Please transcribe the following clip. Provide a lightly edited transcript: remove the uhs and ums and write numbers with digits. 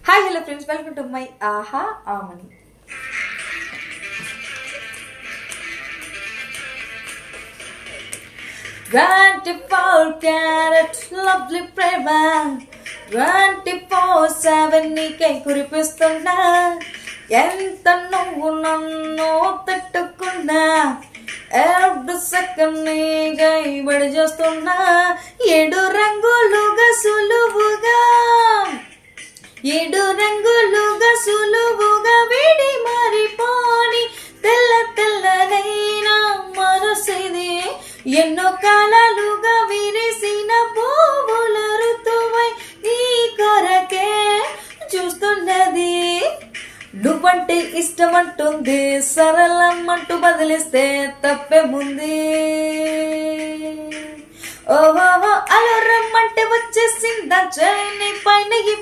Hi hello friends, welcome to my ఆహా Amani. Lovely ప్రేమ 24/7 నీకై కురిపిస్తున్నా. ఎంత నువ్వు నన్ను తట్టుకున్నా, ఎవ్రీ సెకండ్ నీగా ఇబడి చేస్తున్నా. 7 రంగులుగా సులువుగా, 7 రంగులుగా సులువుగా విడి మారిపోని తెల్ల తెల్లనైనా మనసిది. ఎన్నో కాలాలుగా విరిసిన పువ్వుల ఋతువై నీ కొరకే చూస్తున్నది. నువ్వంటే ఇష్టం అంటుంది, సరళమ్మంటూ బదిలిస్తే తప్పేముంది. ఓహో అలో రమ్మంటే వచ్చేసిందా చైని పైన ఈ